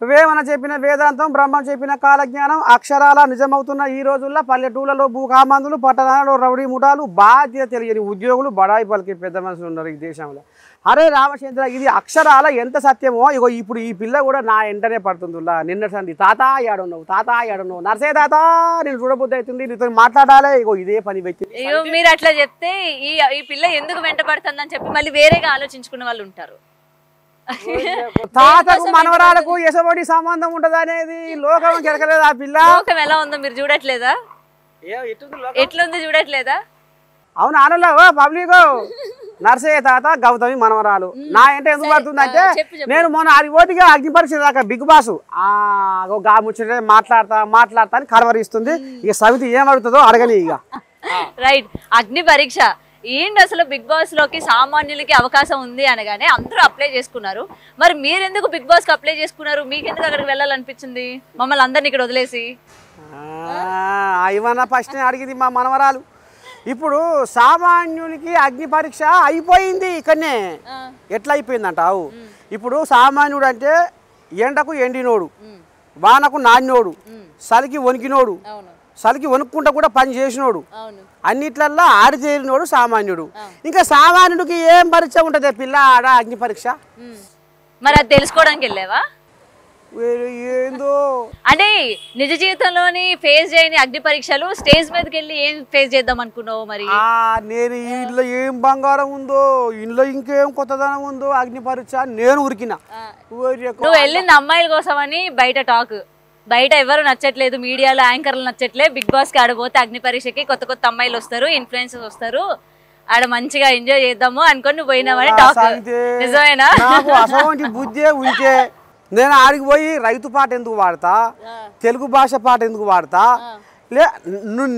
వేమన చెప్పిన వేదాంతం, బ్రహ్మం చెప్పిన కాలజ్ఞానం అక్షరాల నిజమవుతున్న ఈ రోజుల్లో పల్లెటూళ్ళలో భూకామందులు, పట్టణాలలో రౌడీ ముఠాలు, బాధ్యత తెలియని ఉద్యోగులు, బడాయి పలికి పెద్ద మనుషులు ఉన్నారు ఈ దేశంలో. అరే రామచంద్ర, ఇది అక్షరాల ఎంత సత్యమో ఇగో ఇప్పుడు ఈ పిల్ల కూడా నా వెంటనే పడుతుందిలా. నిన్నటి తాత ఏడున్నావు, తాత ఏడున్నావు, నర్సే తాత నేను చూడబుద్ధి అవుతుంది, నీతో మాట్లాడాలి, ఇగో ఇదే పని పెట్టి. మీరు అట్లా చెప్తే ఈ పిల్ల ఎందుకు వెంట పడుతుందని చెప్పి మళ్ళీ వేరేగా ఆలోచించుకునే వాళ్ళు ఉంటారు. తాతకు మనవరాలకు ఎసబడి సంబంధం ఉంటది అనేది లోకం జరగలేదు. ఆ పిల్ల లోకం ఎలా ఉందో మీరు చూడట్లేదా? ఎట్లుంది చూడట్లేదా? అవును ఆనలో పబ్లిక్ నర్సయ్య తాత గౌతమి మనవరాలు నా అంటే ఎందుకు పడుతుంది అంటే, నేను మొన్న అది ఓటిగా అగ్ని పరీక్ష దాకా బిగ్ బాస్ ముచ్చట మాట్లాడతా అని కలవరిస్తుంది. ఇక సవితి ఏం అడుగుతుందో అడగని ఇక. రైట్, అగ్ని పరీక్ష ఏంటి అసలు? బిగ్ బాస్ లోకి సామాన్యులకి అవకాశం ఉంది అనగానే అందరూ అప్లై చేసుకున్నారు. మరి మీరెందుకు బిగ్ బాస్ కి అప్లై చేసుకున్నారు? మీకెందుకు అక్కడికి వెళ్ళాలనిపించింది మమ్మల్ని అందరిని ఇక్కడ వదిలేసి? ఇవన్న ఫస్ట్ అడిగింది మా మనవరాలు. ఇప్పుడు సామాన్యునికి అగ్ని పరీక్ష అయిపోయింది ఇక్కడనే. ఎట్లా అయిపోయింది అంటావు? ఇప్పుడు సామాన్యుడు అంటే ఎండకు ఎండినోడు, వానకు నాన్నోడు, చలికి వణికినోడు, చలికి వణుక్కుంటా కూడా పని చేసినోడు, అన్నిట్లల్లో ఆరితేరినోడు సామాన్యుడు. ఇంకా సామాన్యుడికి ఏం పరీక్ష ఉంటుంది పిల్ల ఆడ అగ్ని పరీక్ష? మరి అది తెలుసుకోవడానికి వెళ్ళావా? ఏందో అంటే నిజ జీవితంలోని ఫేస్ చేయని అగ్ని పరీక్షలు స్టేజ్ మీదకి వెళ్ళి ఏం ఫేస్ చేద్దాం అనుకున్నావు? మరి నేను ఇంట్లో ఏం బంగారం ఉందో, ఇంట్లో ఇంకేం కొత్తదనం ఉందో, అగ్ని పరీక్ష నేను ఉరికినా. నువ్వు వెళ్ళింది అమ్మాయిల కోసం అని బయట టాక్. బయట ఎవరు నచ్చట్లేదు, మీడియాలో యాంకర్లు నచ్చట్లేదు. బిగ్ బాస్ కి ఆడబోతే అగ్ని పరీక్షకి కొత్త కొత్త అమ్మాయిలు వస్తారు, ఇన్ఫ్లుయెన్సర్స్ వస్తారు, ఆడ మంచిగా ఎంజాయ్ చేద్దాము అనుకుని పోయినామని టాక్. నిజమేనా? అసలు బుద్ధే ఉంటే నేను ఆడికి పోయి రైతు పాట ఎందుకు వాడతా, తెలుగు భాష పాట ఎందుకు వాడతా?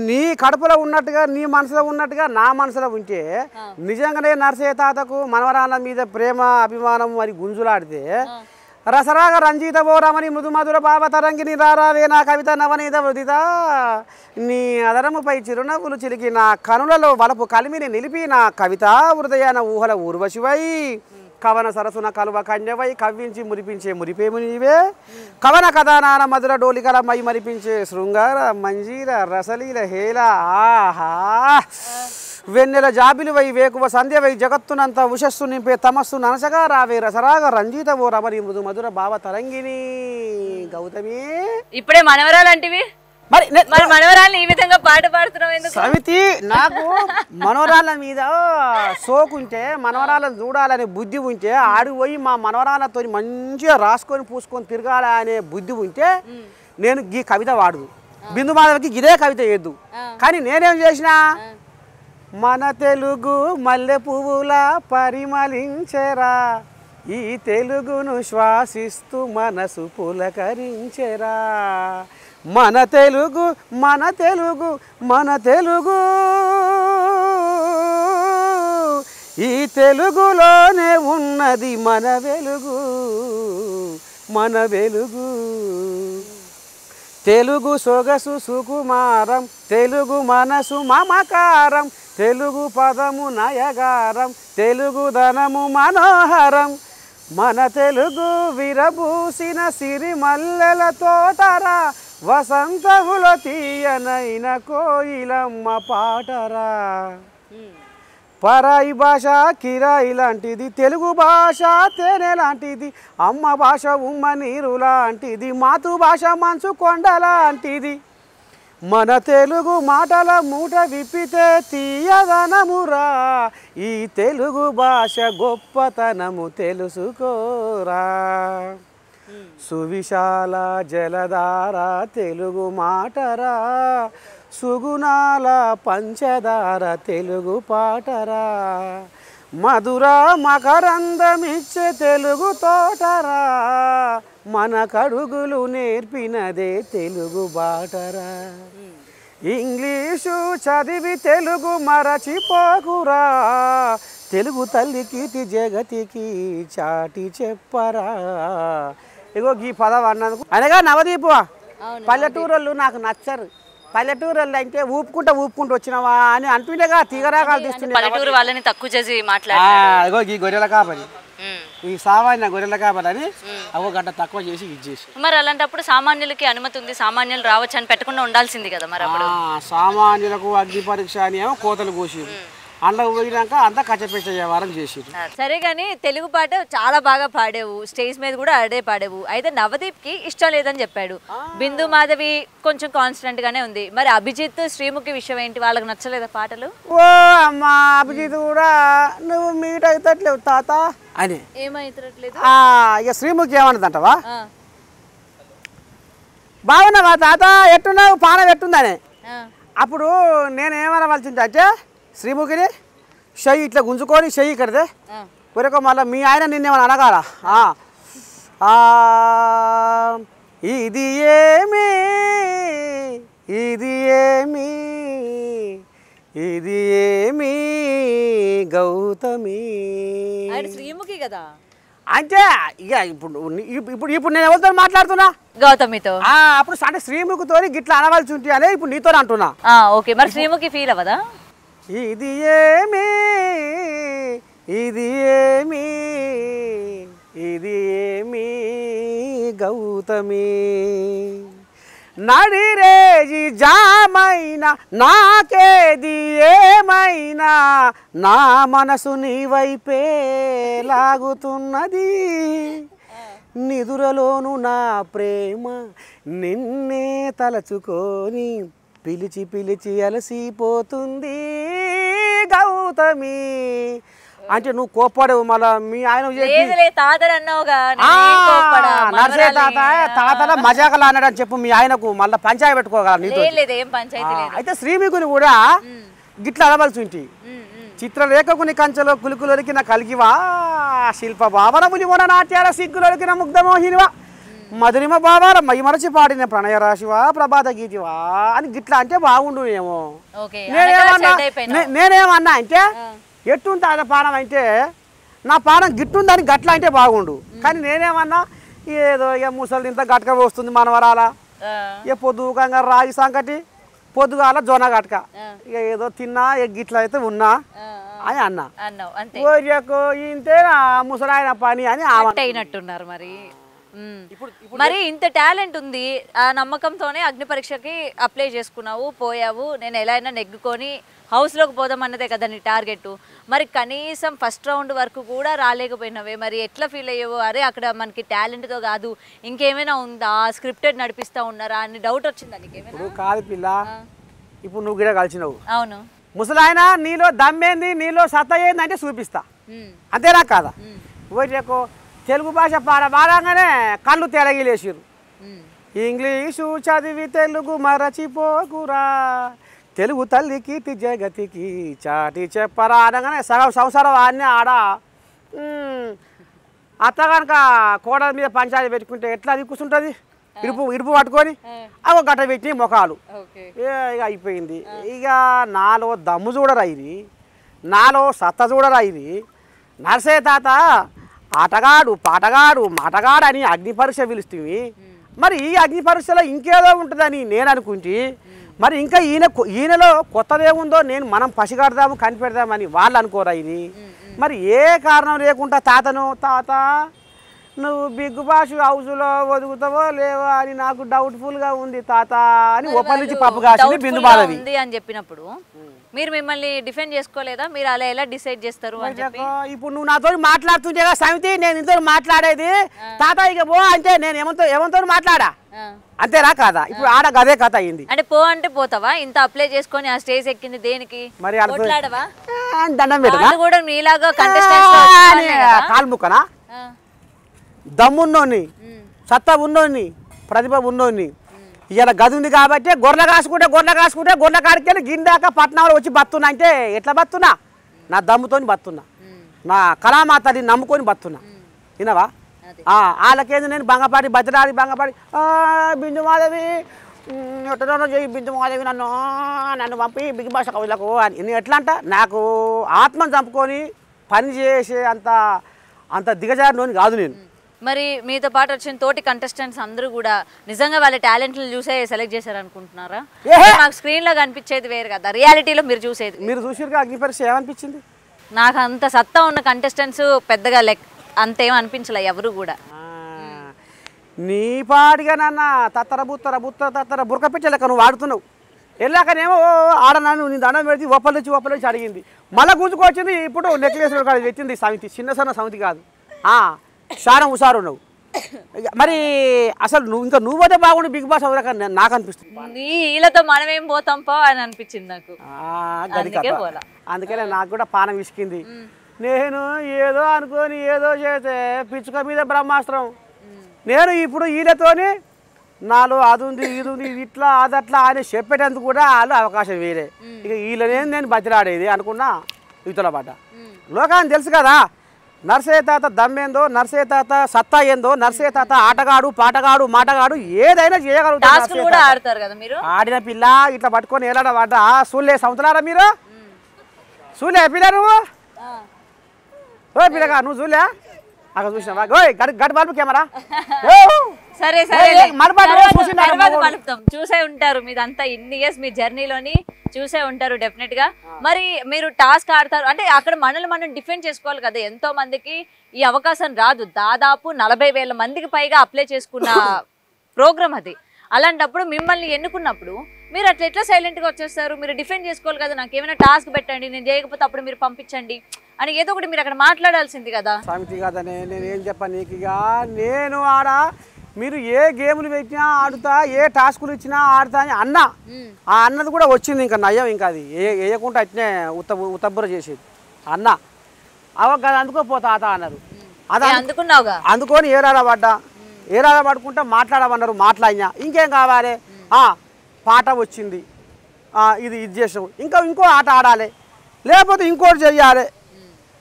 నీ కడుపులో ఉన్నట్టుగా, నీ మనసులో ఉన్నట్టుగా నా మనసులో ఉంటే నిజంగానే నర్సయ్య తాతకు మనవరాల మీద ప్రేమ అభిమానం మరి గుంజులాడితే, రసరాగ రంజిత బోరమని మృదు మధుర భావ తరంగిని రారావే నా కవిత నవనీత వృదిత, నీ అదరముపై చిరునవ్వులు చిలికి నా కనులలో వలపు కలిమిని నిలిపి నా కవిత హృదయాన ఊహల ఊర్వశివై, కవన సరసున కలువ కన్యవై కవ్వించి మురిపించే మురిపేము నీవే, కవన కథానాన మధుర డోలికల మై మరిపించే శృంగార మంజీర రసలీల హేల. ఆహా, వెన్నెల జాబిలివై వేకువ సంధ్యవై జగత్తునంత ఉషస్సు నింపే తమస్సు ననసగా రావే రసరాగ రంజిత ఓ రమణి మృదు మధుర భావ తరంగిణి గౌతమి. ఇప్పుడే మనవరాలు అంటివి, మరి మనవరాలు ఈ విధంగా పాట పాడుతున్నావు? సమితి నాకు మనవరాళ్ళ మీద సోకుంటే, మనవరాలను చూడాలనే బుద్ధి ఉంటే, ఆడికి పోయి మా మనవరాలతో మంచిగా రాసుకొని పూసుకొని తిరగాల అనే బుద్ధి ఉంటే నేను ఈ కవిత వాడదు, బిందు మాధవకి ఇదే కవిత వేద్దు. కానీ నేనేం చేసినా, మన తెలుగు మల్లె పువ్వుల పరిమళించెరా, ఈ తెలుగును శ్వాసిస్తూ మనసు పులకరించెరా, మన తెలుగు మన తెలుగు మన తెలుగు, ఈ తెలుగులోనే ఉన్నది మన వెలుగు మన వెలుగు. తెలుగు సొగసు సుకుమారం, తెలుగు మనసు మమకారం, తెలుగు పదము నయగారం, తెలుగు ధనము మనోహరం, మన తెలుగు విరబూసిన సిరిమల్లెల తోటరా, వసంతముల తీయనైన కోయిలమ్మ పాటరా. పరాయి భాష కిరాయి లాంటిది, తెలుగు భాష తేనె లాంటిది, అమ్మ భాష ఉమ్మ నీరు లాంటిది, మాతృభాష మంచు కొండ లాంటిది, మన తెలుగు మాటల మూట విప్పితే తీయదనమురా, ఈ తెలుగు భాష గొప్పతనము తెలుసుకోరా. సువిశాల జలధార తెలుగు మాటరా, సుగుణాల పంచదార తెలుగు పాటరా, మధుర మకరందమిచ్చే తెలుగు తోటరా, మన కడుగులు నేర్పినదే తెలుగు బాటరా. ఇంగ్లీషు చదివి తెలుగు మరచిపోకురా, తెలుగు తల్లి కీర్తి జగతికి చాటి చెప్పరా. ఇగో ఈ పదం అన్నందుకు అనగా నవదీపు పల్లెటూరు నాకు నచ్చరు. పల్లెటూరు అంటే ఊపుకుంటూ వచ్చినావా అని అంటుండేగా తీగరాగాలు తీస్తుండే. పల్లెటూరు వాళ్ళని తక్కువ చేసి మాట్లాడారు. ఇగో ఈ గొర్రెల కాపరి ఈ సామాన్య గొర్రెల కావాలని అవ గంట తక్కువ చేసి ఇచ్చేసి. మరి అలాంటప్పుడు సామాన్యులకి అనుమతి ఉంది, సామాన్యులు రావచ్చు అని పెట్టకుండా ఉండాల్సింది కదా మరి అప్పుడు. సామాన్యులకు అగ్ని పరీక్ష అని ఏమో కోతలు కోసిరు, అందులో పోయినాక అంతా కచ్చపెట్ట వ్యవహారం చేసిరు. సరే కానీ తెలుగు పాట చాలా బాగా పాడేవు, స్టేజ్ మీద కూడా అడే పాడేవు. అయితే నవదీప్ కి ఇష్టం లేదని చెప్పాడు. బిందు మాధవి కొంచెం కాన్స్టెంట్ గానే ఉంది. మరి అభిజిత్ శ్రీముఖి విషయం ఏంటి, వాళ్ళకి నచ్చలేదా పాటలు? ఓ అమ్మా అభిజిత్ కూడా నువ్వు మీట్ అవుతట్లేవు తాత అని. ఏమైతట్లేదు? ఇక శ్రీముఖి ఏమన్నదంటవా, బాగున్నావా తాత ఎట్టున్నావు పానం ఎట్టుందని. అప్పుడు నేను ఏమనవలసింది అంటే శ్రీముఖిని చెయ్యి ఇట్లా గుంజుకొని చెయ్యి కడితే కొరకు మళ్ళీ మీ ఆయన నిన్నేమని అనగాల. ఇది ఏమి ఇది ఏమి ఇది ఏమి గౌతమి శ్రీముఖి కదా అంటే ఇక ఇప్పుడు ఇప్పుడు ఇప్పుడు నేను ఎవరితో మాట్లాడుతున్నా, గౌతమితో. అప్పుడు అంటే శ్రీముఖితో గిట్లా అనవలసి ఉంటుంది అనే ఇప్పుడు నీతో అంటున్నా. ఓకే, మరి శ్రీముఖి ఫీల్ అవ్వదా? ఇది ఏమి ఇది ఏమి ఇది ఏమి గౌతమి నడిరేజి జామైనా నాకేది ఏమైనా నా మనసు నీ వైపే లాగుతున్నది నిదురలోను నా ప్రేమ నిన్నే తలచుకొని పిలిచి పిలిచి అలసిపోతుంది గౌతమి అంటే నువ్వు కోప్పడవు మళ్ళా మీ ఆయన నర్సే తాత తాతల మజాకలు అన్నాడని చెప్పు మీ ఆయనకు మళ్ళీ పంచాయతీ పెట్టుకోగల నీతో. అయితే శ్రీముఖిని కూడా గిట్లా అనవలసి ఉంటి చిత్రలేఖకుని కంచెలో కులుకులొలికిన కలిగివా శిల్ప భావన పులిమొన నాట్యాల సిగ్గులొలికిన ముగ్ధమోహినివా మధురిమ భావాల మైమరచి పాడిన ప్రణయ రాశివా ప్రభాత గీతివా అని గిట్లా అంటే బాగుండు ఏమో. నేనేమన్నా అంటే ఎట్టుంటే ఆయన పానం అంటే నా పానం గిట్టుందని గట్లా అంటే బాగుండు. కానీ నేనేమన్నా ఏదో ఇక ముసలి ఇంత గట్క వస్తుంది మనవరాల ఇక పొద్దుకంగా రాగి సంకటి పొద్దుగాల జొన్న గట్క ఇక ఏదో తిన్నా ఇక గిట్ల అయితే ఉన్నా అని అన్నా. ఇంతేనా ముసలాయన పని అని అయినట్టున్నారు. మరి మరి ఇంత టాలెంట్ ఉంది, ఆ నమ్మకంతోనే అగ్ని పరీక్షకి అప్లై చేసుకున్నావు, పోయావు. నేను ఎలా అయినా నెగ్గుకొని హౌస్లోకి పోదాం అన్నదే కదా నీ టార్గెట్. మరి కనీసం ఫస్ట్ రౌండ్ వరకు కూడా రాలేకపోయినావే, మరి ఎట్లా ఫీల్ అయ్యావు? అరే అక్కడ మనకి టాలెంట్తో కాదు ఇంకేమైనా ఉందా, స్క్రిప్టెడ్ నడిపిస్తా ఉన్నారా అని డౌట్ వచ్చిందా నీకేమైనా? కాదు పిల్ల, ఇప్పుడు నువ్వు కూడా కలిసినావు. అవును, ముసలాయన నీలో దమ్మేంది నీలో సత్తా ఏంది అంటే చూపిస్తా, అంతేనా కాదా? తెలుగు భాష పాడగానే కళ్ళు తెలగిలేసిరు. ఇంగ్లీషు చదివి తెలుగు మరచిపోకురా, తెలుగు తల్లి కీర్తి జగతికి చాటి చెప్పరా అనగానే సగం సంవత్సరం అన్నీ ఆడ. అత్త కనుక కోడల మీద పంచాయతీ పెట్టుకుంటే ఎట్లా అది కూర్చుంటుంది, ఇడుపు పట్టుకొని అవి గట్ట పెట్టి ముఖాలు ఇక అయిపోయింది. ఇక నాలో దమ్ము చూడరా ఇది, నాలో సత్త చూడరా ఇది. నర్సే తాత ఆటగాడు పాటగాడు మాటగాడు అని అగ్ని పరీక్ష పిలుస్తుంది. మరి ఈ అగ్ని పరీక్షలో ఇంకేదో ఉంటుందని నేను అనుకుంటే మరి ఇంకా ఈయనలో కొత్తదేముందో నేను మనం పసిగడదాము కనిపెడదామని వాళ్ళు అనుకోరా ఇది. మరి ఏ కారణం లేకుండా తాతను తాత నువ్వు బిగ్ బాస్ హౌస్లో ఒదుగుతావో లేవో అని నాకు డౌట్ఫుల్గా ఉంది తాత అని ఓపెన్ నుంచి పప్పు కాసింది బిందు మాధవి అని చెప్పినప్పుడు మీరు మిమ్మల్ని డిఫెండ్ చేసుకోలేదా? మీరు అలా ఎలా డిసైడ్ చేస్తారు అని చెప్పి ఇప్పుడు నువ్వు నాతో మాట్లాడుతుంటే కదా సమితి నేను ఇంతో మాట్లాడేది తాత ఇక పో అంటే నేను ఏమంతో మాట్లాడా అంతేనా కాదా? ఇప్పుడు ఆడ గదే కథ అయింది. అంటే పో అంటే పోతావా? ఇంత అప్లై చేసుకొని ఆ స్టేజ్ ఎక్కింది దేనికి? మరి దండం పెట్టా కూడా మీలాగా కంటెస్టెంట్స్ కాలు ముక్కనా దమ్మున్నోని సత్తా ఉన్నోని ప్రతిభ ఉన్నోని ఇలా గది ఉంది కాబట్టి గొర్రె కాసుకుంటే గొర్రె కాడికి గిందాక పట్టణంలో వచ్చి బతున్నా అంటే ఎట్లా బతున్నా? నా దమ్ముతోని బతున్నా, నా కళామాతని నమ్ముకొని బతున్నా. వినవా? వాళ్ళకేంది నేను బంగపాటి బతిరాడి బిందు మాధవి ఎట్టనో చేయి బిందు మాధవి నన్ను పంపి బిగ్ బాస్ కవులకు అని నేను ఎట్లా అంట నాకు ఆత్మను చంపుకొని పని చేసే అంత దిగజారినోని కాదు నేను. మరి మీతో పాటు వచ్చిన తోటి కంటెస్టెంట్స్ అందరూ కూడా నిజంగా వాళ్ళ టాలెంట్లు చూసే సెలెక్ట్ చేశారు అనుకుంటున్నారా? నాకు స్క్రీన్ లో కనిపించేది వేరు కదా, రియాలిటీలో మీరు చూసేది. మీరు చూసిరుగా అగ్ని పరీక్ష ఏమనిపించింది? నాకు అంత సత్తా ఉన్న కంటెస్టెంట్స్ పెద్దగా అంతేం అనిపించలే ఎవరు కూడా. నీ పాడిగా నాన్న తత్తర తత్తర బురక పెట్టలేక నువ్వు ఆడుతున్నావు. వెళ్ళాకనేమో ఆడ నన్ను నీ దండం పెడితే ఒప్పలు అడిగింది, మళ్ళీ గుంజుకొచ్చింది. ఇప్పుడు నెక్లెస్ పెట్టింది సమితి, చిన్న సమితి కాదు, చాలా హుషారు నువ్వు. మరి అసలు నువ్వు పోతే బాగుండు బిగ్ బాస్ అవురా నాకు అనిపిస్తుంది. వీళ్ళతో మనమేం పోతాం పో అని అనిపించింది నాకు. అందుకనే నాకు కూడా పానం విసికింది. నేను ఏదో అనుకోని ఏదో చేస్తే పిచ్చుక మీద బ్రహ్మాస్త్రం. నేను ఇప్పుడు వీళ్ళతోని నాలో అది ఉంది ఇది ఉంది ఇది ఇట్లా అదట్లా అని చెప్పేటందుకు కూడా వాళ్ళు అవకాశం వేరే. ఇక వీళ్ళనే నేను బతిరాడేది అనుకున్నా ఇతల పడ్డ. లోకాన్ని తెలుసు కదా నర్సయ్య తాత దమ్మేందో, నర్సయ్య తాత సత్తా ఏందో, నర్సయ్య తాత ఆటగాడు పాటగాడు మాటగాడు ఏదైనా చేయగలుగుతారు. ఆడిన పిల్ల ఇట్లా పట్టుకొని ఏలాడ పడ్డ సూళ్ళే సంవత్సరారా మీరు చూలే పిల్ల నువ్వు ఓ పిల్లగా నువ్వు చూలే అక్కడ చూసినావా గడి బాల్పు కెమెరా సరే చూసే ఉంటారు మీదంతా ఇన్ని ఇయర్స్ మీ జర్నీలోని చూసే ఉంటారు డెఫినెట్ గా. మరి మీరు టాస్క్ ఆడతారు అంటే అక్కడ మనల్ని మనం డిఫెండ్ చేసుకోవాలి కదా. ఎంతో మందికి ఈ అవకాశం రాదు, దాదాపు 40,000 మందికి పైగా అప్లై చేసుకున్న ప్రోగ్రామ్ అది. అలాంటప్పుడు మిమ్మల్ని ఎన్నుకున్నప్పుడు మీరు అట్లా ఎట్లా సైలెంట్ గా వచ్చేస్తారు? మీరు డిఫెండ్ చేసుకోవాలి కదా, నాకు ఏమైనా టాస్క్ పెట్టండి, నేను చేయకపోతే అప్పుడు మీరు పంపించండి అని ఏదో ఒకటి మీరు అక్కడ మాట్లాడాల్సింది కదా. సమితి కదనే నేనేం చెప్పాను నీకు. ఇక నేను ఆడ మీరు ఏ గేములు పెట్టినా ఆడుతా, ఏ టాస్కులు ఇచ్చినా ఆడుతా అని అన్న. ఆ అన్నది కూడా వచ్చింది, ఇంకా నయం. ఇంకా అది వేయకుండా అట్నే ఉత్తబ్బుర చేసేది అన్న. కదా అందుకోపోతా అత అన్నారు. అది అందుకున్నావుగా, అందుకొని ఏరాడ పడుకుంటా మాట్లాడమన్నారు. మాట్లాడినా ఇంకేం కావాలి, పాట వచ్చింది ఇది చేసాం, ఇంకో ఆట ఆడాలి, లేకపోతే ఇంకోటి చెయ్యాలి,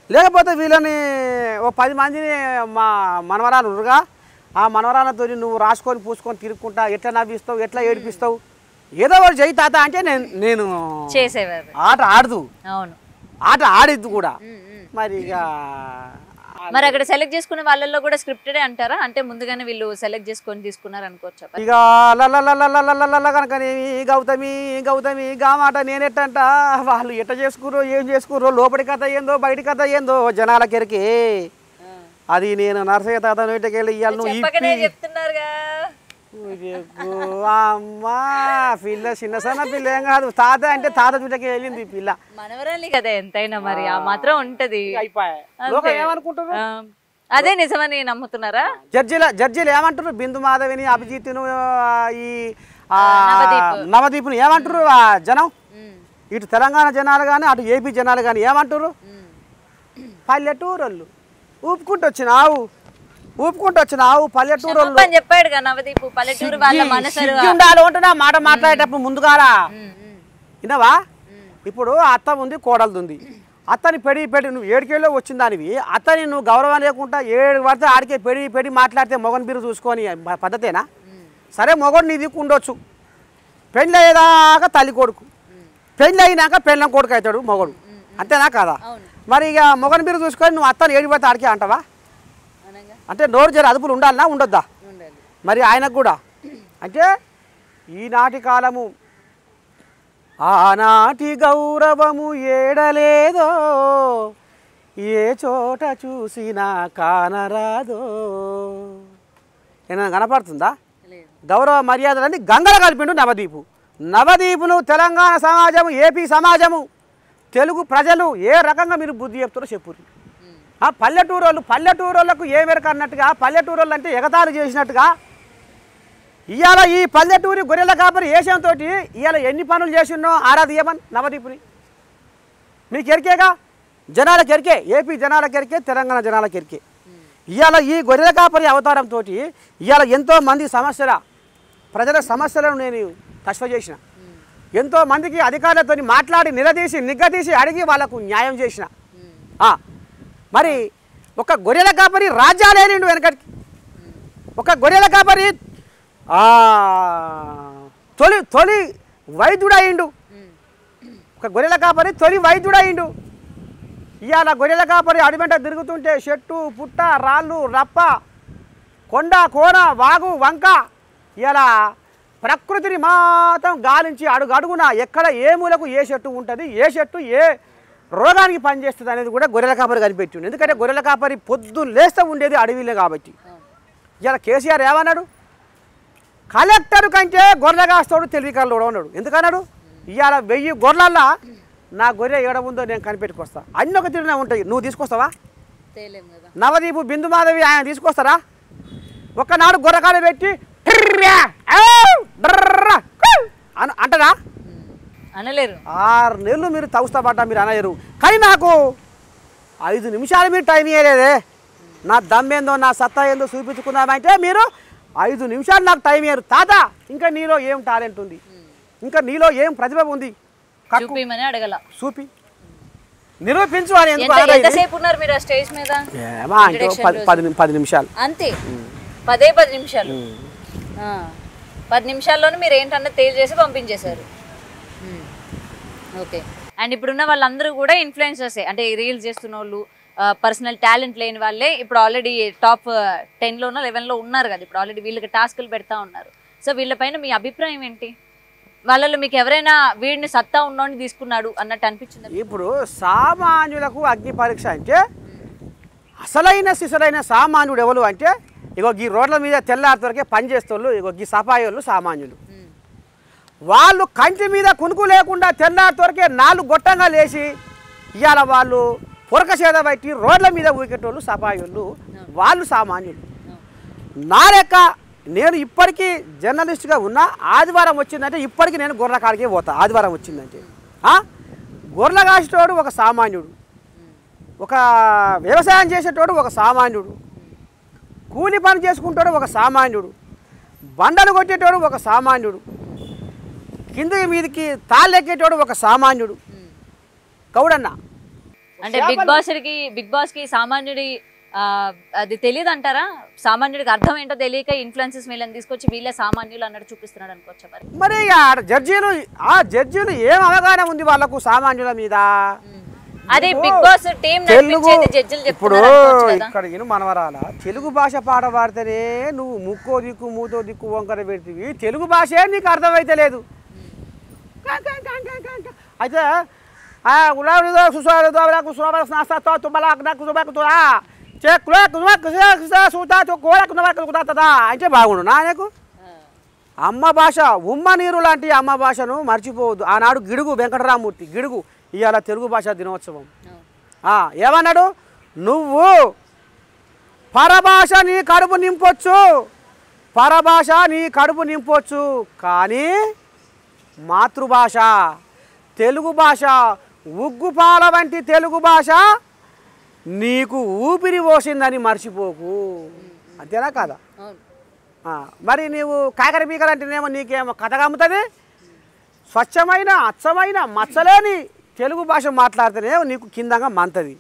లేకపోతే వీళ్ళని ఓ 10 మందిని మా మనవరాలు ఉరుగా ఆ మనవరాలతో నువ్వు రాసుకొని పూసుకొని తిరుక్కుంటా ఎట్లా నవ్విస్తావు, ఎట్లా ఏడిపిస్తావు, ఏదో ఒకటి చెయ్యి తాత అంటే నేను చేసేవారు. ఆట ఆడదు, ఆట ఆడిద్దు కూడా. మరి ఇక మరి అక్కడ సెలెక్ట్ చేసుకునే వాళ్ళల్లో కూడా స్క్రిప్టెడ్ అంటారా? అంటే ముందుగానే వీళ్ళు సెలెక్ట్ చేసుకొని తీసుకున్నారు అనుకోవచ్చు. ఇక కనుకనేమి గౌతమి గా మాట నేనెట్టంట వాళ్ళు ఎట్ట చేసుకుర్రో ఏం చేసుకుర్రో లోపలి కథ ఏందో బయటి కథ ఏందో జనాలకెరికి. అది నేను నర్సయ్య తాత నోటికెళ్ళి చెప్తున్నారుగా అమ్మా పిల్ల చిన్న సన్న పిల్ల ఏం కాదు, తాత అంటే తాత చుట్టకి వెళ్ళింది పిల్ల. మనవరాలి కదా ఎంతైనా, మరి ఆ మాత్రం ఉంటది. ఏమనుకుంటారు అదే నిజమని నమ్ముతున్నారా? జడ్జీలు ఏమంటారు? బిందు మాధవిని, అభిజిత్తును, ఈ నవదీపును ఏమంటారు జనం? ఇటు తెలంగాణ జనాలు కానీ అటు ఏపీ జనాలు కానీ ఏమంటారు? పల్లెటూరు వాళ్ళు ఊపుకుంటూ వచ్చినావు పల్లెటూరు చెప్పాడు నవదీపు పల్లెటూరు వాళ్ళ మనసు ఉంటున్నా మాట మాట్లాడేటప్పుడు ముందుగారా విన్నావా? ఇప్పుడు అత్త ఉంది, కోడలు ఉంది. అత్తని పెడి నువ్వు 7 వచ్చిన దానివి అత్తని నువ్వు గౌరవం లేకుండా 7 పడితే ఆడికే పెడి మాట్లాడితే మొగన్ బీరు చూసుకొని పద్ధతేనా? సరే మొగడు నీ దిక్కు ఉండొచ్చు, పెళ్ళి అయ్యేదాకా తల్లి కొడుకు, పెళ్ళి అయినాక పెళ్ళం కొడుకు అవుతాడు మొగడు, అంతేనా కదా? మరి ఇక మొగన్ బీరు చూసుకొని నువ్వు అత్తని 7 పడితే ఆడికే అంటావా? అంటే నోరు జర అదుపులు ఉండాలన్నా ఉండొద్దా? మరి ఆయనకు కూడా అంటే ఈనాటి కాలము ఆనాటి గౌరవము ఏడలేదో, ఏ చోట చూసినా కానరాదో. ఏమైనా కనపడుతుందా? గౌరవ మర్యాదలన్నీ గంగల కలిపిండు నవదీపును తెలంగాణ సమాజము, ఏపీ సమాజము, తెలుగు ప్రజలు ఏ రకంగా మీరు బుద్ధి చెప్తారో చెప్పుర్రి. పల్లెటూరోళ్ళకు ఏ మేరకు అన్నట్టుగా, పల్లెటూరోళ్ళు అంటే ఎగతాళి చేసినట్టుగా ఇవాళ ఈ పల్లెటూరి గొర్రెల కాపరి ఏషంతో ఇవాళ ఎన్ని పనులు చేసిన్నో ఆరాధీయమని నవదీపుని మీకు ఎరికేగా, జనాలకు ఎరికే, ఏపీ జనాలకు ఎరికే, తెలంగాణ జనాలకు ఎరికే. ఇవాళ ఈ గొర్రెల కాపరి అవతారంతో ఇవాళ ఎంతోమంది ప్రజల సమస్యలను నేను కష్ట చేసిన, ఎంతోమందికి అధికారులతో మాట్లాడి నిగ్గదీసి అడిగి వాళ్ళకు న్యాయం చేసిన. మరి ఒక గొర్రెల కాపరి రాజ్యాలేనిండు వెనకటికి, ఒక గొర్రెల కాపరి తొలి వైద్యుడయిండు, ఒక గొర్రెల కాపరి తొలి వైద్యుడయిండు. ఇవాళ గొర్రెల కాపరి అడివెంట తిరుగుతుంటే చెట్టు పుట్ట రాళ్ళు రప్ప కొండ కోన వాగు వంక ఇలా ప్రకృతిని మాత్రం గాలించి అడుగున ఎక్కడ ఏ మూలకు ఏ చెట్టు ఉంటుంది, ఏ చెట్టు ఏ రోగానికి పనిచేస్తుంది అనేది కూడా గొర్రెల కాపరి కనిపెట్టిండు. ఎందుకంటే గొర్రెల కాపరి పొద్దున్న లేస్తూ ఉండేది అడవిలే కాబట్టి. ఇలా కేసీఆర్ ఏమన్నాడు, కలెక్టర్ కంటే గొర్రె కాస్తాడు తెలివికల్లోడు అన్నాడు. ఎందుకన్నాడు, ఇవాళ 1000 గొర్రెలల్లా నా గొర్రె ఏడ ఉందో నేను కనిపెట్టుకొస్తా. అన్ని ఒక తిరిగినా ఉంటాయి, నువ్వు తీసుకొస్తావా? నవదీపు బిందుమాధవి ఆయన తీసుకొస్తారా? ఒక్కనాడు గొర్రెకాడ పెట్టి అంటారా? అనలేరు. 6 నెలలు మీరు తగుస్తాబడ్డా మీరు అనలేరు. కానీ నాకు 5 నిమిషాలు మీరు టైం ఇవ్వలేదే, నా దమ్మేందో నా సత్తా ఏందో చూపించుకుందామంటే మీరు 5 నిమిషాలు నాకు టైం ఇయ్యరు. తాత ఇంకా నీలో ఏం టాలెంట్ ఉంది, ఇంకా నీలో ఏం ప్రతిభ ఉంది, చూపిమని అడగల, చూపి నిరూపించు అని. ఎంతసేపు ఉన్నారు మీరు స్టేజ్ మీద? 10 నిమిషాలు అంతే. 10 నిమిషాలు. 10 నిమిషాల్లోనే మీరు ఏంటన్నా తేల్చేసి పంపించేశారు. ఓకే. అండ్ ఇప్పుడున్న వాళ్ళందరూ కూడా ఇన్ఫ్లుయెన్సర్సే, అంటే రీల్స్ చేస్తున్న వాళ్ళు, పర్సనల్ టాలెంట్ లేని వాళ్ళే ఇప్పుడు ఆల్రెడీ టాప్ 10లోనో 11లో ఉన్నారు కదా. ఇప్పుడు ఆల్రెడీ వీళ్ళకి టాస్కులు పెడతా ఉన్నారు. సో వీళ్ళపైన మీ అభిప్రాయం ఏంటి? వాళ్ళలో మీకు ఎవరైనా వీడిని సత్తా ఉన్నోని తీసుకున్నాడు అన్నట్టు అనిపించింది? ఇప్పుడు సామాన్యులకు అగ్ని పరీక్ష అంటే అసలైన సిసలైన సామాన్యుడు ఎవరు అంటే, ఇగో ఈ రోడ్ల మీద తెల్లారితోరకే పనిచేస్తోళ్ళు, ఇగో ఈ సఫాయి వాళ్ళు సామాన్యులు. వాళ్ళు కంటి మీద కునుకు లేకుండా తెల్లారితోరకే 4 గొట్టంగా లేచి ఇవాళ వాళ్ళు పొరక చేద బట్టి రోడ్ల మీద ఊకేటోళ్ళు సఫాయి వాళ్ళు, వాళ్ళు సామాన్యులు. నా లెక్క నేను ఇప్పటికీ జర్నలిస్ట్గా ఉన్నా, ఆదివారం వచ్చిందంటే ఇప్పటికీ నేను గొర్రెల కాడికే పోతా. ఆదివారం వచ్చిందంటే గొర్రెల కాసేటోడు ఒక సామాన్యుడు, ఒక వ్యవసాయం చేసేటోడు ఒక సామాన్యుడు, కూలి పని చేసుకుంటాడు ఒక సామాన్యుడు, బండలు కొట్టేటోడు ఒక సామాన్యుడు, కింద మీదకి తాళ్ళు ఎక్కేటోడు ఒక సామాన్యుడు. గౌడన్న అంటే బిగ్ బాస్ కి సామాన్యుడి అది తెలియదు అంటారా? సామాన్యుడికి అర్థం ఏంటో తెలియక ఇన్ఫ్లుయెన్సెస్ వీళ్ళని తీసుకొచ్చి వీళ్ళే సామాన్యులు అన్నట్టు చూపిస్తున్నాడు అనుకోవచ్చా? మరి జడ్జీలు ఏం అవగాహన ఉంది వాళ్ళకు సామాన్యుల మీద? అదే బిగ్ బాస్ టీం జడ్జిలు ఇప్పుడు ఇక్కడ మనవరాల తెలుగు భాష పాట పాడితేనే నువ్వు ముక్కో దిక్కు మూతో దిక్కు వంకర పెడితే తెలుగు భాషే నీకు అర్థమైతే లేదు. అయితే అంటే బాగుండు నాయకు. అమ్మ భాష ఉమ్మ నీరు లాంటి అమ్మ భాషను మర్చిపోవద్దు. ఆనాడు గిడుగు వెంకటరామూర్తి గిడుగు ఇవాళ తెలుగు భాష దినోత్సవం ఏమన్నాడు, నువ్వు పరభాష నీ కడుపు నింపొచ్చు, పరభాష నీ కడుపు నింపొచ్చు, కానీ మాతృభాష తెలుగు భాష ఉగ్గుపాల వంటి తెలుగు భాష నీకు ఊపిరి పోసిందని మర్చిపోకు. అంతేనా కాదా? మరి నీవు కాకర పీకలంటేనేమో నీకేమో కథగా అమ్ముతుంది. స్వచ్ఛమైన అచ్చమైన మచ్చలేని తెలుగు భాష మాట్లాడితేనే నీకు కిందంగా మంతది.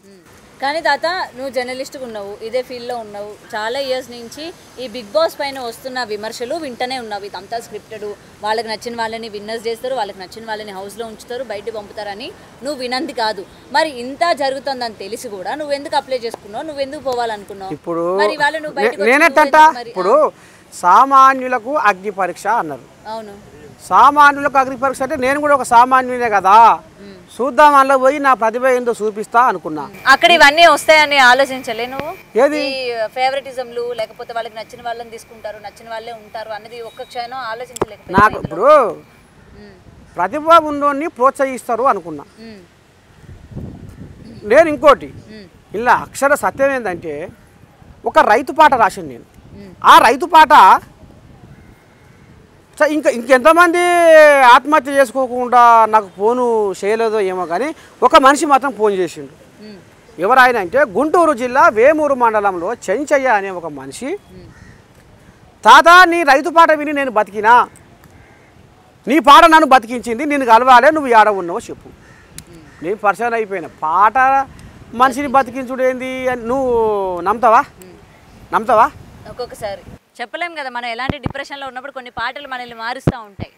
కానీ తాత నువ్వు జర్నలిస్ట్గా ఉన్నావు, ఇదే ఫీల్డ్లో ఉన్నావు, చాలా ఇయర్స్ నుంచి ఈ బిగ్ బాస్ పైన వస్తున్న విమర్శలు వింటనే ఉన్నావు. ఇదంతా స్క్రిప్టెడ్, వాళ్ళకి నచ్చిన వాళ్ళని విన్నర్స్ చేస్తారు, వాళ్ళకి నచ్చిన వాళ్ళని హౌస్లో ఉంచుతారు, బయట పంపుతారని నువ్వు వినంది కాదు. మరి ఇంత జరుగుతుందని తెలిసి కూడా నువ్వు ఎందుకు అప్లై చేసుకున్నావు? నువ్వు ఎందుకు పోవాలనుకున్నావు? ఇప్పుడు మరి వాళ్ళు నువ్వు బయటకు నేనేంట ఇప్పుడు సామాన్యులకు అగ్ని పరీక్ష అన్నారు. అవును, సామాన్యులకు అగ్ని పరీక్ష అంటే నేను కూడా ఒక సామాన్యునే కదా, చూద్దాం అందులో పోయి నా ప్రతిభ ఏందో చూపిస్తా అనుకున్నా. అక్కడ ఇవన్నీ వస్తాయని ఆలోచించలే నువ్వు? ఏది ఫేవరెటిజంలు, లేకపోతే వాళ్ళకి నచ్చిన వాళ్ళని తీసుకుంటారు, నచ్చిన వాళ్ళే ఉంటారు అన్నది ఒక్క క్షణం ఆలోచించలేకపోతే? నాకు ఇప్పుడు ప్రతిభ ఉన్నోన్ని ప్రోత్సహిస్తారు అనుకున్నా. నేను ఇంకోటి ఇలా అక్షర సత్యం ఏంటంటే ఒక రైతు పాట రాసింది నేను. ఆ రైతు పాట ఇంకెంతమంది ఆత్మహత్య చేసుకోకుండా నాకు ఫోను చేయలేదో ఏమో కానీ ఒక మనిషి మాత్రం ఫోన్ చేసిండు. ఎవరాయన అంటే గుంటూరు జిల్లా వేమూరు మండలంలో చెంచయ్య అనే ఒక మనిషి, తాత నీ రైతు పాట విని నేను బతికినా, నీ పాట నన్ను బతికించింది, నేను కలవాలే, నువ్వు ఏడ ఉన్నావో చెప్పు. నేను పరిచయం అయిపోయినా. పాట మనిషిని బతికించుడు ఏంది నువ్వు నమ్ముతావా? ఒక్కొక్కసారి చెప్పలేం కదా, మనం ఎలాంటి డిప్రెషన్లో ఉన్నప్పుడు కొన్ని పాటలు మనల్ని మారుస్తూ ఉంటాయి.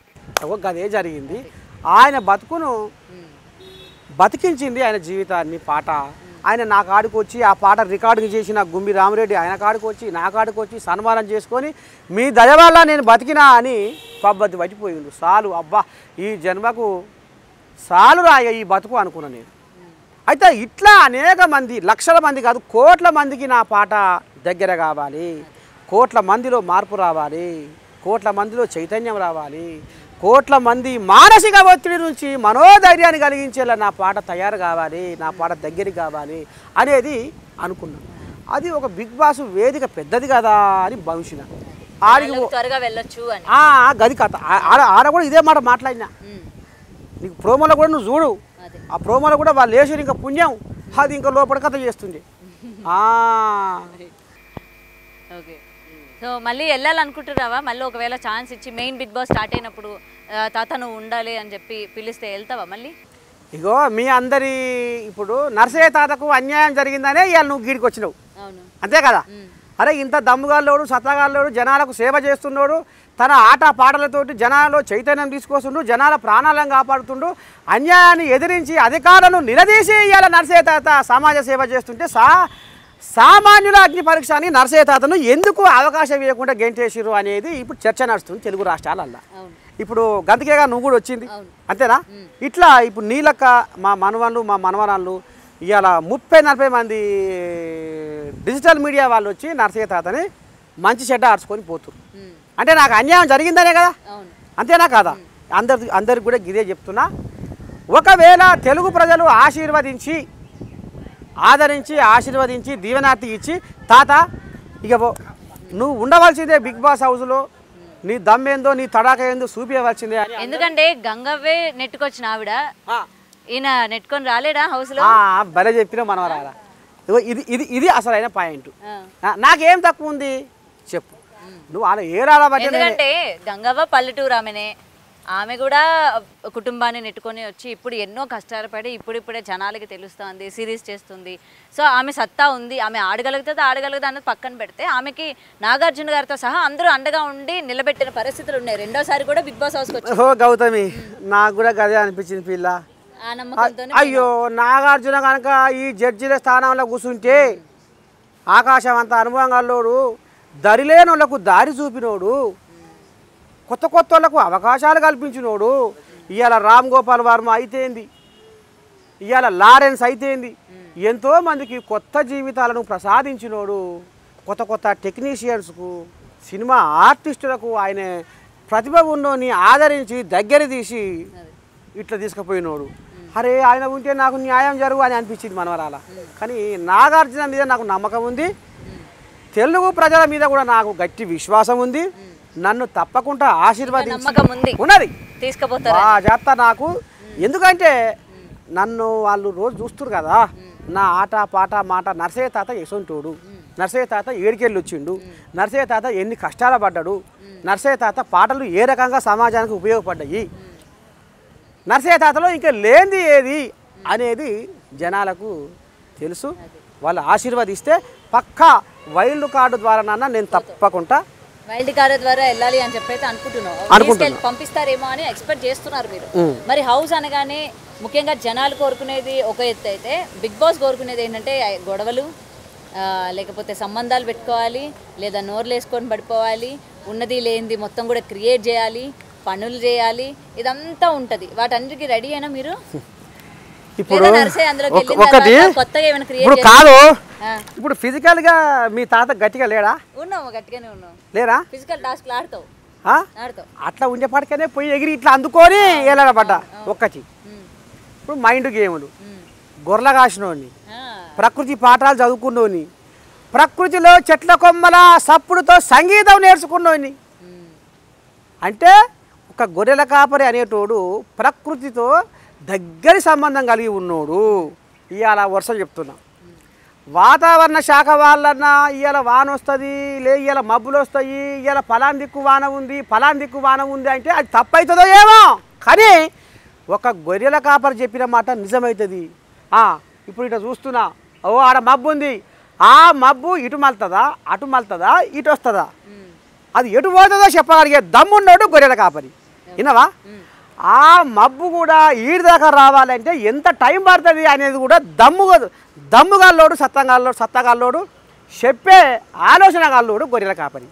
అదే జరిగింది. ఆయన బతుకును బతికించింది ఆయన జీవితాన్ని పాట. ఆయన నా కాడికి వచ్చి ఆ పాట రికార్డింగ్ చేసిన గుమ్మి రామరెడ్డి ఆయన కాడికి వచ్చి నా కాడికి వచ్చి సన్మానం చేసుకొని మీ దయ వల్ల నేను బతికినా అని పబ్బద్ది పట్టిపోయిండు. సాలు అబ్బా ఈ జన్మకు సాలు రాయ ఈ బతుకు అనుకున్నా నేను. అయితే ఇట్లా అనేక మంది, లక్షల మంది కాదు కోట్ల మందికి నా పాట దగ్గర కావాలి, కోట్ల మందిలో మార్పు రావాలి, కోట్ల మందిలో చైతన్యం రావాలి, కోట్ల మంది మానసిక ఒత్తిడి నుంచి మనోధైర్యాన్ని కలిగించేలా నా పాట తయారు కావాలి, నా పాట దగ్గరికి కావాలి అనేది అనుకున్నాను. అది ఒక బిగ్ బాస్ వేదిక పెద్దది కదా అని భావించిన. త్వరగా వెళ్ళొచ్చు అని గది కథ ఆడ కూడా ఇదే మాట మాట్లాడినా. నీకు ప్రోమోలో కూడా నువ్వు చూడు, ఆ ప్రోమోలో కూడా వాళ్ళు వేసారు ఇంకా పుణ్యం, అది ఇంకా లోపల కథ చేస్తుంది. ఓకే, సో మళ్ళీ వెళ్ళాలనుకుంటున్నావా? మళ్ళీ ఒకవేళ ఛాన్స్ ఇచ్చి మెయిన్ బిగ్ బాస్ స్టార్ట్ అయినప్పుడు తాత నువ్వు ఉండాలి అని చెప్పి పిలిస్తే వెళ్తావా మళ్ళీ? ఇగో మీ అందరి ఇప్పుడు నర్సయ్య తాతకు అన్యాయం జరిగిందనే ఇవాళ నువ్వు గీడికి వచ్చినావు, అంతే కదా? అరే ఇంత దమ్ముగాల్లోడు సత్తగాల్లోడు జనాలకు సేవ చేస్తున్నాడు, తన ఆట పాటలతోటి జనాల్లో చైతన్యం తీసుకొస్తుండు, జనాల ప్రాణాలను కాపాడుతుండు, అన్యాయాన్ని ఎదిరించి అధికారులను నిలదీసి ఇవాళ నర్సయ్య తాత సమాజ సేవ చేస్తుంటే సామాన్యుల అగ్ని పరీక్ష అని నర్సయ్య తాతను ఎందుకు అవకాశం ఇవ్వకుండా గెంటేసిరు అనేది ఇప్పుడు చర్చ నడుస్తుంది తెలుగు రాష్ట్రాలల్లో. ఇప్పుడు గంతకేగా నువ్వు కూడా వచ్చింది, అంతేనా? ఇట్లా ఇప్పుడు నీలక్క మా మనవళ్ళు మా మనవరాళ్ళు ఇవాళ 30-40 మంది డిజిటల్ మీడియా వాళ్ళు వచ్చి నర్సయ్య తాతని మంచి చెడ్డ ఆర్చుకొని పోతురు. అంటే నాకు అన్యాయం జరిగిందనే కదా, అంతేనా కాదా? అందరికి కూడా ఇదే చెప్తున్నా. ఒకవేళ తెలుగు ప్రజలు ఆశీర్వదించి ఆదరించి దీవెనార్తి ఇచ్చి తాత ఇక నువ్వు ఉండవలసిందే బిగ్ బాస్ హౌస్లో, నీ దమ్మేందో నీ తడాక ఏందో చూపించవలసిందే అని. ఎందుకంటే గంగవ్వే నెట్టుకొచ్చిన ఆవిడ ఈయన నెట్టుకొని రాలేడా హౌస్ లో? భలే చెప్పినా మనవరారా, ఇది అసలైన పాయింట్. నాకేం తక్కువ ఉంది చెప్పు నువ్వు అలా ఏ రాలా? ఎందుకంటే గంగవ్వ పల్లెటూరు ఆమెనే, ఆమె కూడా కుటుంబాన్ని నెట్టుకొని వచ్చి ఇప్పుడు ఎన్నో కష్టాలు పడి ఇప్పుడిప్పుడే జనాలకి తెలుస్తుంది, సిరీస్ చేస్తుంది. సో ఆమె సత్తా ఉంది, ఆమె ఆడగలుగుతుంది అన్నది పక్కన పెడితే ఆమెకి నాగార్జున గారితో సహా అందరూ అండగా ఉండి నిలబెట్టిన పరిస్థితులు ఉన్నాయి. రెండోసారి కూడా బిగ్ బాస్ హౌస్కి వచ్చి. గౌతమి నాకు కూడా గదే అనిపించింది పిల్ల. అయ్యో నాగార్జున కనుక ఈ జడ్జిల స్థానంలో కూర్చుంటే ఆకాశం అంత అనుభవం గల్లోడు, దరిలేని వాళ్ళకు దారి చూపినోడు, కొత్త వాళ్ళకు అవకాశాలు కల్పించినోడు. ఇవాళ రామ్ గోపాల్ వర్మ అయితేంది, ఇవాళ లారెన్స్ అయితేంది, ఎంతోమందికి కొత్త జీవితాలను ప్రసాదించినోడు. కొత్త టెక్నీషియన్స్కు సినిమా ఆర్టిస్టులకు ఆయన ప్రతిభ ఉన్నోని ఆదరించి దగ్గర తీసి ఇట్లా తీసుకుపోయినోడు. అరే ఆయన ఉంటే నాకు న్యాయం జరుగు అని అనిపించింది మనవరాల. కానీ నాగార్జున మీద నాకు నమ్మకం ఉంది, తెలుగు ప్రజల మీద కూడా నాకు గట్టి విశ్వాసం ఉంది. నన్ను తప్పకుండా ఉన్నది చెప్తా నాకు. ఎందుకంటే నన్ను వాళ్ళు రోజు చూస్తారు కదా, నా ఆట పాట మాట. నర్సయ్య తాత యశవంతుడు, నర్సయ్య తాత ఏడికెళ్ళి వచ్చిండు, నర్సయ్య తాత ఎన్ని కష్టాలు పడ్డాడు, నర్సయ్య తాత పాటలు ఏ రకంగా సమాజానికి ఉపయోగపడ్డాయి, నర్సయ్య తాతలో ఇంకా లేనిది ఏది అనేది జనాలకు తెలుసు. వాళ్ళు ఆశీర్వదిస్తే పక్కా వైల్డ్ కార్డు ద్వారా నేను తప్పకుండా వైల్డ్ కార్డు ద్వారా వెళ్ళాలి అని చెప్పి అనుకుంటున్నాను. పంపిస్తారేమో అని ఎక్స్పెక్ట్ చేస్తున్నారు మీరు. మరి హౌస్ అనగానే ముఖ్యంగా జనాలు కోరుకునేది ఒక ఎత్తు అయితే, బిగ్ బాస్ కోరుకునేది ఏంటంటే గొడవలు, లేకపోతే సంబంధాలు పెట్టుకోవాలి, లేదా నోర్లు వేసుకొని పడిపోవాలి, ఉన్నది లేనిది మొత్తం కూడా క్రియేట్ చేయాలి, పనులు చేయాలి, ఇదంతా ఉంటది. వాటన్నిటికీ రెడీ అయినా మీరు? ఇప్పుడు ఇప్పుడు ఫిజికల్ గా మీ తాత గట్టిగా లేడా? ఉన్నాము, గట్టిగానే ఉన్నాం. లేరా? ఫిజికల్ టాస్క్ ఆడతావు అట్లా ఉండేపాటికనే పోయి ఎగిరి ఇట్లా అందుకొని ఏలాడబడ్డా ఒక్కటి. ఇప్పుడు మైండ్ గేములు, గొర్రెల కాసినోని, ప్రకృతి పాఠాలు చదువుకున్నోని, ప్రకృతిలో చెట్ల కొమ్మల సప్పుడుతో సంగీతం నేర్చుకున్నోని. అంటే ఒక గొర్రెల కాపరి అనేటోడు ప్రకృతితో దగ్గరి సంబంధం కలిగి ఉన్నోడు. ఇవాళ వరుసలు చెప్తున్నాం, వాతావరణ శాఖ వాళ్ళన్నా ఇవాళ వాన వస్తుంది, ఇవాళ మబ్బులు వస్తాయి, ఇవాళ ఫలాన్ దిక్కు వాన ఉంది అంటే అది తప్పవుతుందో ఏమో, కానీ ఒక గొర్రెల కాపరి చెప్పిన మాట నిజమవుతుంది. ఇప్పుడు ఇట్లా చూస్తున్నా, ఆడ మబ్బు ఉంది, ఆ మబ్బు ఇటు మలుతుందా అటు మలుతుందా ఇటు వస్తుందా, అది ఎటు పోతుందో చెప్పగలిగే దమ్మున్నాడు గొర్రెల కాపరి. విన్నావా? ఆ మబ్బు కూడా ఈడి దాకా రావాలంటే ఎంత టైం పడుతుంది అనేది కూడా దమ్ముగాల్లోడు సత్తగాల్లోడు చెప్పే ఆలోచనగాల్లోడు గొర్రెల కాపరి.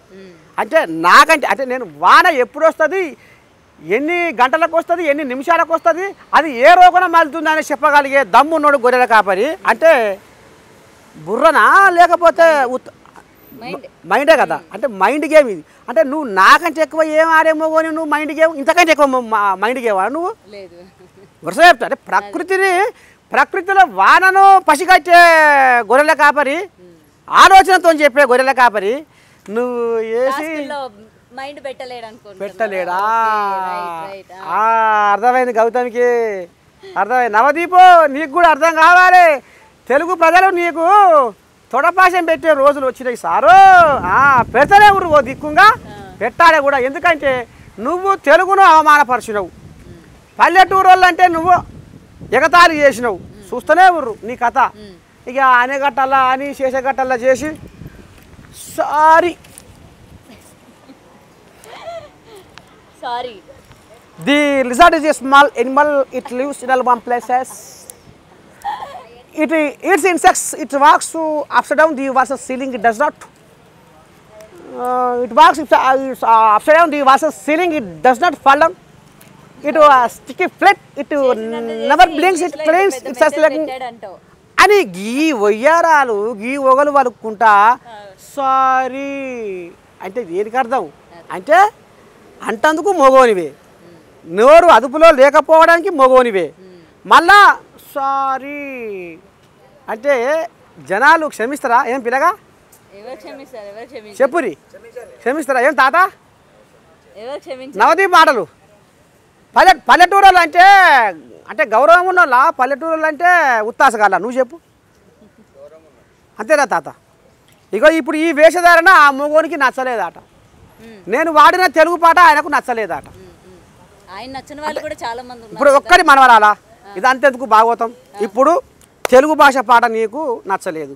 అంటే నాకంటే అంటే నేను వాన ఎప్పుడు వస్తుంది ఎన్ని గంటలకు వస్తుంది, ఎన్ని నిమిషాలకు వస్తుంది, అది ఏ రోగన మలుతుందని చెప్పగలిగే దమ్మున్నోడు గొర్రెల కాపరి. అంటే బుర్రనా లేకపోతే మైండే కదా. అంటే మైండ్ గేమ్ ఇది. అంటే నువ్వు నాకంటే ఎక్కువ ఏం ఆడేమో కానీ నువ్వు మైండ్ గేమ్ ఇంతకంటే ఎక్కువ మైండ్ గేమా నువ్వు? వరుస చెప్తా. అంటే ప్రకృతిలో వానను పసిగట్టే గొర్రెల కాపరి, ఆలోచనతో చెప్పే గొర్రెల కాపరి నువ్వు వేసి పెట్టలేడా? అర్థమైంది గౌతమికి, అర్థమైంది. నవదీపు నీకు కూడా అర్థం కావాలి. తెలుగు ప్రజలు నీకు తొడపాశం పెట్టే రోజులు వచ్చినాయి సారు. పెడతలే ఊరు ఓ దిక్కుంగా పెట్టాలి కూడా. ఎందుకంటే నువ్వు తెలుగును అవమానపరిచినవు, పల్లెటూరు వాళ్ళు అంటే నువ్వు ఎగతాళి చేసినావు. చూస్తూనే ఊరు నీ కథ. ఇక అనేగట్టల్లా అని చేసేగట్టల్లా చేసి sorry The lizard is a small animal. It lives in warm places. It eats insects. It walks upside down the versus ceiling. It does not. It walks upside down the versus ceiling. It does not fall down. It sticky flat. It never blinks. It cleans. It says like అని గీ వయ్యారాలు గీ ఒగలు వలుక్కుంటా sorry అంటే దేనికి అర్థం? అంటే అంటందుకు మొగోనివే, నోరు అదుపులో లేకపోవడానికి మొగోనివే. మళ్ళా sorry అంటే జనాలు క్షమిస్తారా? ఏం పిల్లగా చెప్పురి, క్షమిస్తారా? ఏం తాత నవదీప్ మాటలు. పల్లెటూరులో అంటే అంటే గౌరవం ఉన్నోళ్ళ, పల్లెటూరులో అంటే ఉత్తాసగాల. నువ్వు చెప్పు, అంతేనా తాత? ఇగో ఇప్పుడు ఈ వేషధారణ ఆ మొగోనికి నచ్చలేదట. నేను వాడిన తెలుగు పాట ఆయనకు నచ్చలేదట. ఇప్పుడు ఒక్కరి మనవరాలా ఇది అంతెందుకు భాగవతం. ఇప్పుడు తెలుగు భాష పాట నీకు నచ్చలేదు.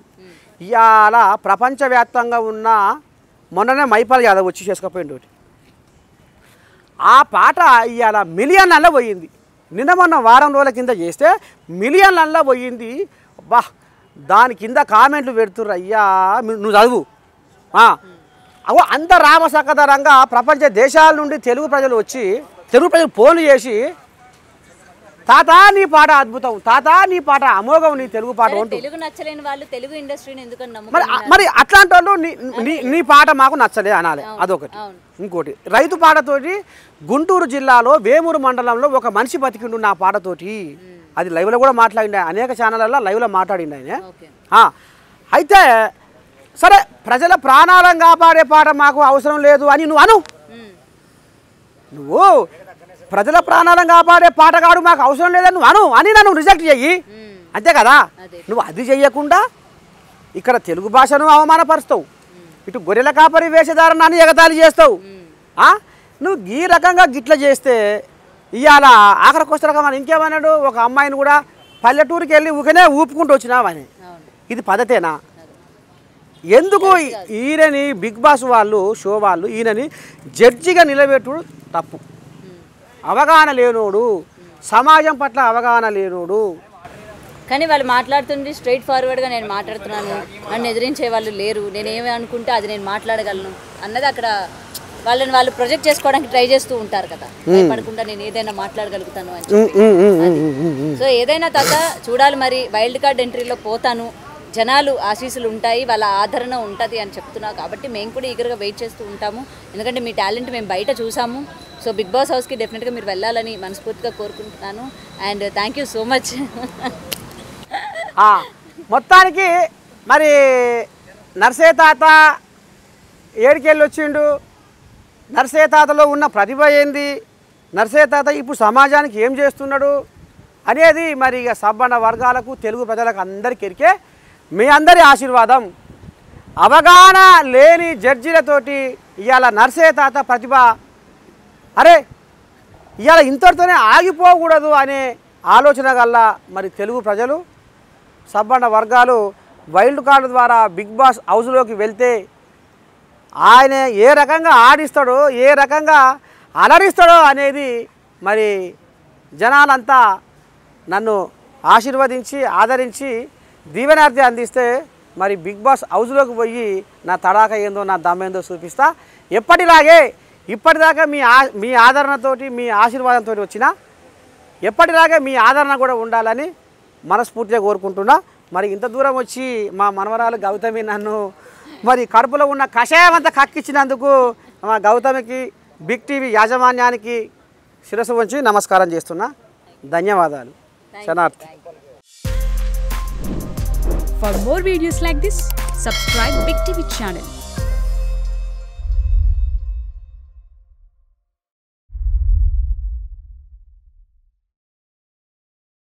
ఇవాళ ప్రపంచవ్యాప్తంగా ఉన్న మొన్ననే మైపాల్ యాదవ్ వచ్చి చేసుకపోయింది. ఆ పాట ఇవాళ మిలియన్లలో పోయింది. నిన్న మొన్న వారం రోజుల కింద చేస్తే మిలియన్లలో పోయింది. బా దాని కింద కామెంట్లు పెడుతుర్రు. అయ్యా నువ్వు చదువు. అవు అంత రామసకదరంగా ప్రపంచ దేశాల నుండి తెలుగు ప్రజలు వచ్చి తెలుగు ప్రజలు ఫోన్లు చేసి తాత నీ పాట అద్భుతం, తాత నీ పాట అమోఘం, నీ తెలుగు పాట మరి అట్లాంటి వాళ్ళు నీ పాట మాకు నచ్చలే అనాలి. అదొకటి. ఇంకోటి రైతు పాటతోటి గుంటూరు జిల్లాలో వేమూరు మండలంలో ఒక మనిషి బతికిండు నా పాటతోటి. అది లైవ్లో కూడా మాట్లాడిండు, అనేక ఛానళ్ళల్లో లైవ్లో మాట్లాడిండు ఆయన. అయితే సరే ప్రజల ప్రాణాలను కాపాడే పాట మాకు అవసరం లేదు అని నువ్వు ప్రజల ప్రాణాలను కాపాడే పాటగాడు మాకు అవసరం లేదని నువ్వు అని నన్ను రిజెక్ట్ చెయ్యి, అంతే కదా. నువ్వు అది చెయ్యకుండా ఇక్కడ తెలుగు భాషను అవమానపరుస్తావు, ఇటు గొర్రెల కాపరి వేషధారణాన్ని ఎగతాళి చేస్తావు. నువ్వు ఈ రకంగా గిట్ల చేస్తే ఇవాళ ఆఖరికి వస్తారకమని ఇంకేమన్నాడు, ఒక అమ్మాయిని కూడా పల్లెటూరుకి వెళ్ళి ఊకనే ఊపుకుంటూ వచ్చినావని. ఇది పద్ధతేనా? ఎందుకు ఈయనని బిగ్ బాస్ వాళ్ళు షో వాళ్ళు ఈయనని జడ్జిగా నిలబెట్టుడు తప్పు. అవగాహన లేనోడు, సమాజం పట్ల అవగాహన లేనోడు. కానీ వాళ్ళు మాట్లాడుతుంటే స్ట్రైట్ ఫార్వర్డ్గా నేను మాట్లాడుతున్నాను, నన్ను ఎదిరించే వాళ్ళు లేరు, నేనేమి అనుకుంటే అది నేను మాట్లాడగలను అన్నది అక్కడ వాళ్ళని వాళ్ళు ప్రొజెక్ట్ చేసుకోవడానికి ట్రై చేస్తూ ఉంటారు కదా. భయపడకుండా నేను ఏదైనా మాట్లాడగలుగుతాను అని చెప్పి. సో ఏదైనా తాత చూడాలి. మరి వైల్డ్ కార్డ్ ఎంట్రీలో పోతాను, జనాలు ఆశీస్సులు ఉంటాయి, వాళ్ళ ఆదరణ ఉంటుంది అని చెప్తున్నా. కాబట్టి మేము కూడా ఈగర్గా వెయిట్ చేస్తూ ఉంటాము. ఎందుకంటే మీ టాలెంట్ మేము బయట చూసాము. సో బిగ్ బాస్ హౌస్కి డెఫినెట్గా మీరు వెళ్ళాలని మనస్ఫూర్తిగా కోరుకుంటున్నాను. And thank you so much. మొత్తానికి మరి నర్సే తాత ఏడికెళ్ళి వచ్చిండు, నర్సే తాతలో ఉన్న ప్రతిభ ఏంది, నర్సే తాత ఇప్పుడు సమాజానికి ఏం చేస్తున్నాడు అనేది మరి ఇక సబ్బన్న వర్గాలకు తెలుగు ప్రజలకు అందరికీ ఎరికే. మీ అందరి ఆశీర్వాదం. అవగాహన లేని జడ్జీలతోటి ఇవాళ నర్సే తాత ప్రతిభ అరే ఇవాళ ఇంతటితోనే ఆగిపోకూడదు అనే ఆలోచన గల్ల మరి తెలుగు ప్రజలు సబ్బన్న వర్గాలు వైల్డ్ కార్డు ద్వారా బిగ్ బాస్ హౌస్లోకి వెళ్తే ఆయన ఏ రకంగా ఆడిస్తాడో ఏ రకంగా అలరిస్తాడో అనేది మరి జనాలంతా నన్ను ఆశీర్వదించి ఆదరించి దీవెనార్థి అందిస్తే మరి బిగ్ బాస్ హౌస్లోకి పోయి నా తడాక ఏందో నా దమ్మేందో చూపిస్తా. ఎప్పటిలాగే ఇప్పటిదాకా మీ ఆదరణతోటి మీ ఆశీర్వాదంతో వచ్చిన ఎప్పటిదాకా మీ ఆదరణ కూడా ఉండాలని మనస్ఫూర్తిగా కోరుకుంటున్నా. మరి ఇంత దూరం వచ్చి మా మనవరాలు గౌతమి నన్ను మరి కడుపులో ఉన్న కషాయం అంతా కక్కిచ్చినందుకు మా గౌతమికి బిగ్ టీవీ యాజమాన్యానికి శిరస్సు వంచి నమస్కారం చేస్తున్నా. ధన్యవాదాలు. శనార్థ్. For more videos like this, subscribe Big TV channel.